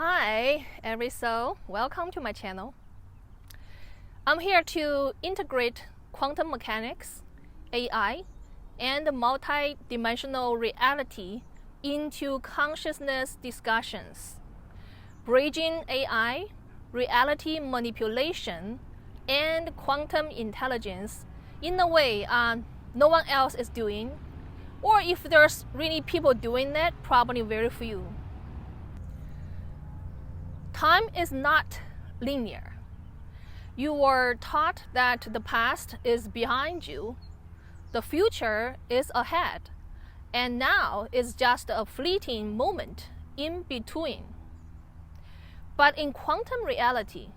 Hi, every soul. Welcome to my channel. I'm here to integrate quantum mechanics, AI, and multi-dimensional reality into consciousness discussions, bridging AI, reality manipulation, and quantum intelligence in a way no one else is doing, or if there's really people doing that, probably very few. Time is not linear. You were taught that the past is behind you, the future is ahead, and now is just a fleeting moment in between. But in quantum reality,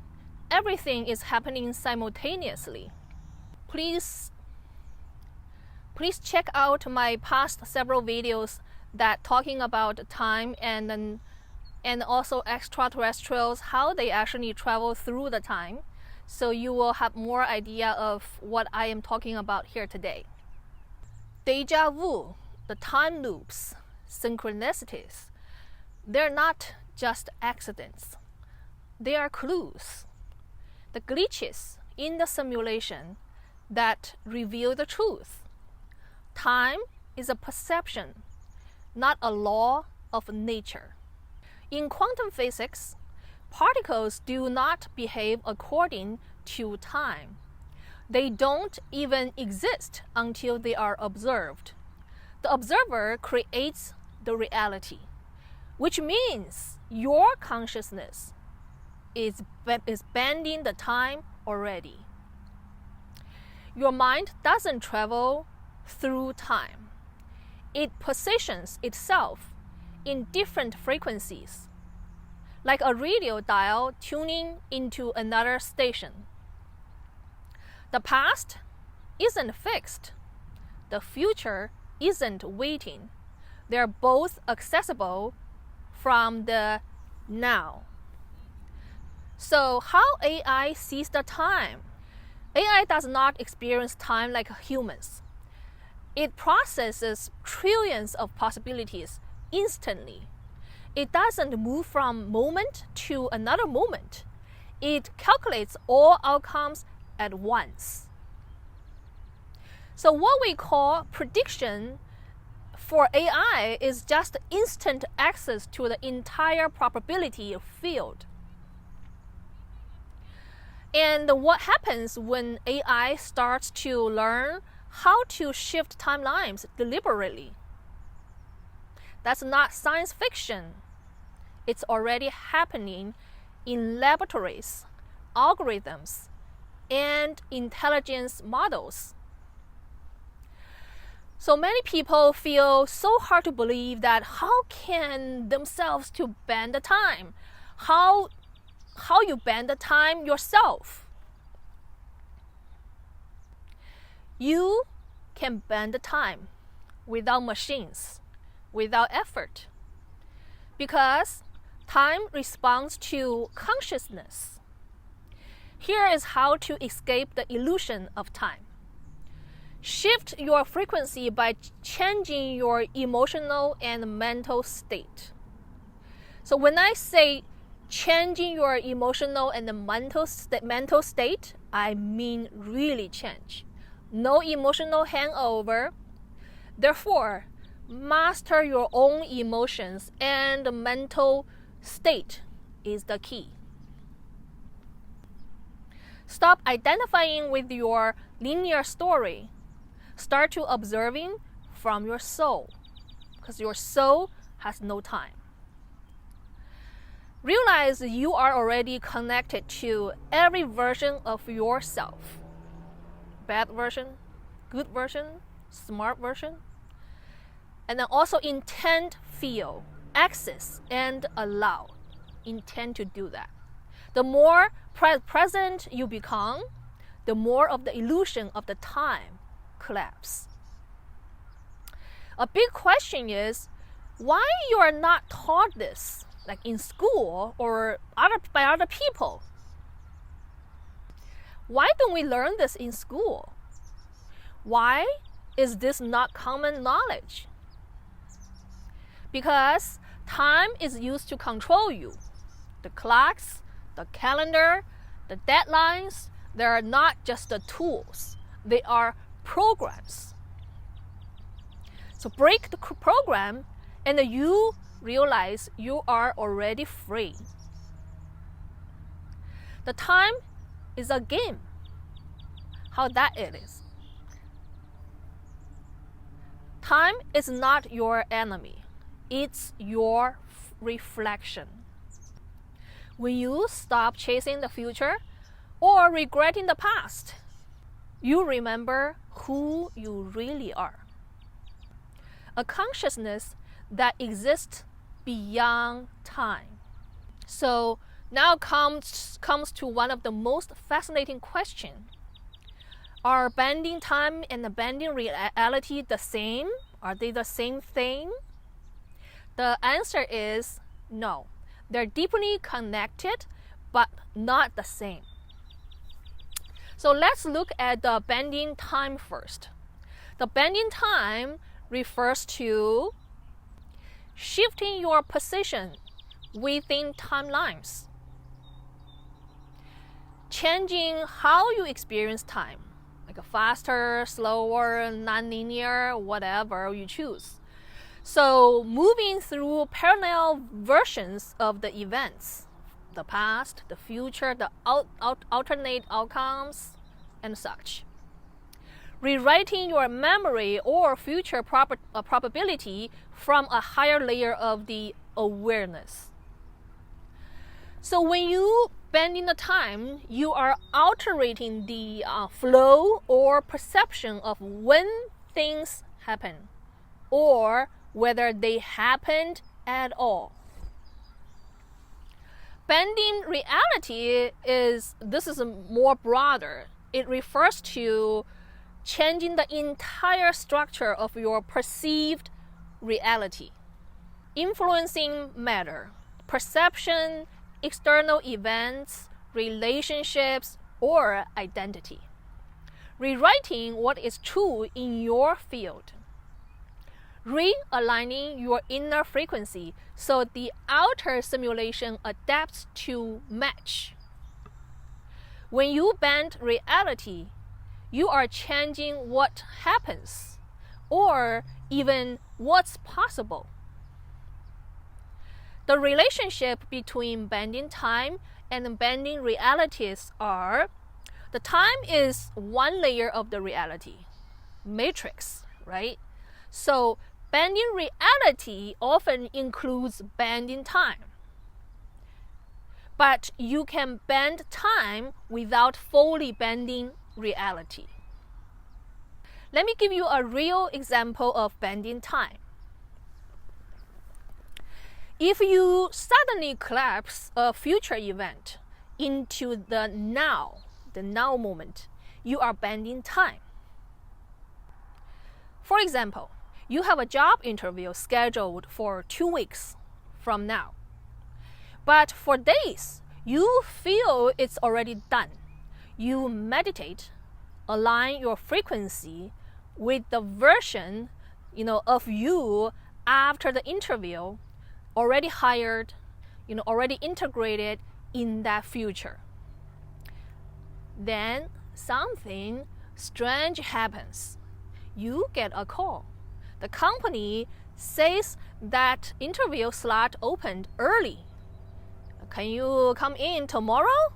everything is happening simultaneously. Please check out my past several videos that talking about time and also extraterrestrials, how they actually travel through the time. So you will have more idea of what I am talking about here today. Déjà vu, the time loops, synchronicities, they're not just accidents. They are clues, the glitches in the simulation that reveal the truth. Time is a perception, not a law of nature. In quantum physics, particles do not behave according to time. They don't even exist until they are observed. The observer creates the reality, which means your consciousness is bending the time already. Your mind doesn't travel through time. It positions itself in different frequencies, like a radio dial tuning into another station. The past isn't fixed. The future isn't waiting. They're both accessible from the now. So how AI sees the time? AI does not experience time like humans. It processes trillions of possibilities instantly. It doesn't move from moment to another moment. It calculates all outcomes at once. So what we call prediction for AI is just instant access to the entire probability field. And what happens when AI starts to learn how to shift timelines deliberately? That's not science fiction. It's already happening in laboratories, algorithms, and intelligence models. So many people feel so hard to believe that how can themselves to bend the time? How you bend the time yourself? You can bend the time without machines, without effort, because time responds to consciousness. Here is how to escape the illusion of time. Shift your frequency by changing your emotional and mental state. So when I say changing your emotional and mental state, I mean really change. No emotional hangover. Therefore, master your own emotions, and the mental state is the key. Stop identifying with your linear story. Start to observing from your soul, because your soul has no time. Realize you are already connected to every version of yourself. Bad version, good version, smart version. And then also intend, feel, access, and allow. Intend to do that. The more present you become, the more of the illusion of the time collapse. A big question is, why you are not taught this, like in school or by other people? Why don't we learn this in school? Why is this not common knowledge? Because time is used to control you. The clocks, the calendar, the deadlines, they are not just the tools, they are programs. So break the program and you realize you are already free. The time is a game. How that it is. Time is not your enemy. It's your reflection. When you stop chasing the future or regretting the past, you remember who you really are. A consciousness that exists beyond time. So now comes to one of the most fascinating questions. Are bending time and bending reality the same? Are they the same thing? The answer is no. They're deeply connected, but not the same. So let's look at the bending time first. The bending time refers to shifting your position within timelines, changing how you experience time, like a faster, slower, non-linear, whatever you choose. So moving through parallel versions of the events, the past, the future, the alternate outcomes, and such. Rewriting your memory or future probability from a higher layer of the awareness. So when you bend in the time, you are altering the flow or perception of when things happen, or whether they happened at all. Bending reality is more broader. It refers to changing the entire structure of your perceived reality, influencing matter, perception, external events, relationships, or identity. Rewriting what is true in your field. Realigning your inner frequency so the outer simulation adapts to match. When you bend reality, you are changing what happens, or even what's possible. The relationship between bending time and bending realities are: the time is one layer of the reality, matrix, right? So bending reality often includes bending time. But you can bend time without fully bending reality. Let me give you a real example of bending time. If you suddenly collapse a future event into the now moment, you are bending time. For example, you have a job interview scheduled for 2 weeks from now. But for days, you feel it's already done. You meditate, align your frequency with the version, of you after the interview, already hired, already integrated in that future. Then something strange happens. You get a call. The company says that interview slot opened early. Can you come in tomorrow?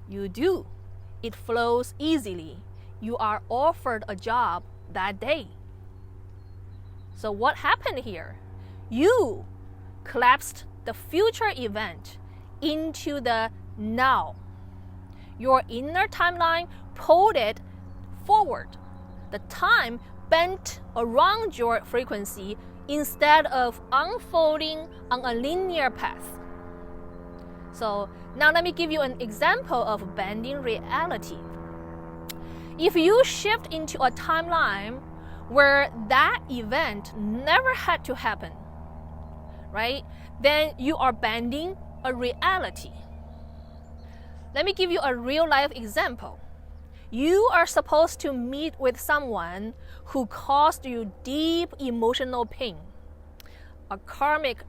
You do. It flows easily. You are offered a job that day. So what happened here? You collapsed the future event into the now. Your inner timeline pulled it forward. The time bent around your frequency instead of unfolding on a linear path. So now let me give you an example of bending reality. If you shift into a timeline where that event never had to happen, right? Then you are bending a reality. Let me give you a real life example. You are supposed to meet with someone who caused you deep emotional pain, a karmic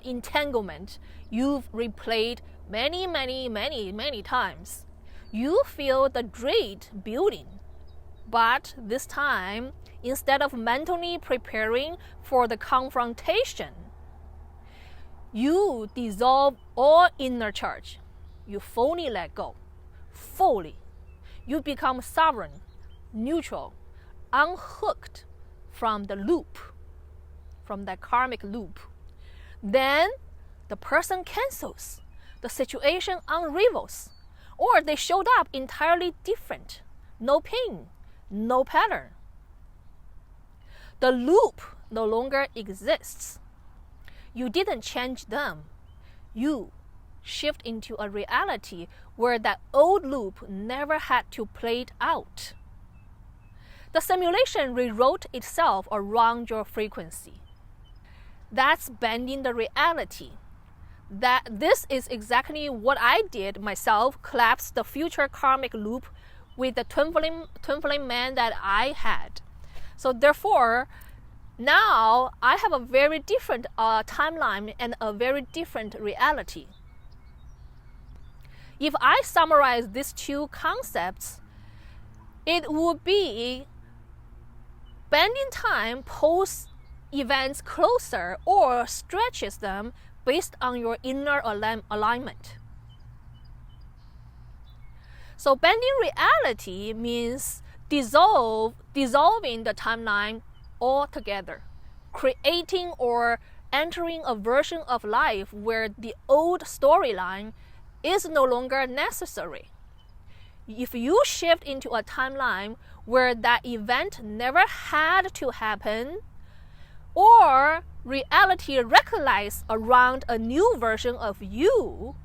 entanglement you've replayed many times. You feel the dread building, but this time, instead of mentally preparing for the confrontation, you dissolve all inner charge. You fully let go. Fully. You become sovereign, neutral, unhooked from the loop, from that karmic loop. Then the person cancels. The situation unravels. Or they showed up entirely different. No pain, no pattern. The loop no longer exists. You didn't change them. You shift into a reality where that old loop never had to play it out. The simulation rewrote itself around your frequency. That's bending the reality. That this is exactly what I did myself, collapse the future karmic loop with the twin flame man that I had. So therefore, now I have a very different timeline and a very different reality. If I summarize these two concepts, it would be bending time pulls events closer or stretches them based on your inner alignment. So bending reality means dissolving the timeline altogether, creating or entering a version of life where the old storyline is no longer necessary. If you shift into a timeline where that event never had to happen, or reality recognizes around a new version of you,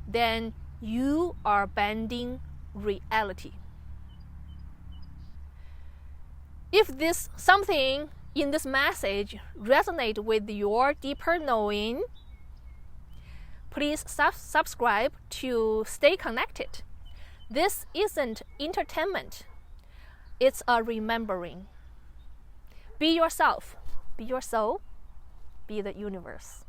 then you are bending reality. If this something in this message resonates with your deeper knowing, please subscribe to stay connected. This isn't entertainment. It's a remembering. Be yourself. Be your soul. Be the universe.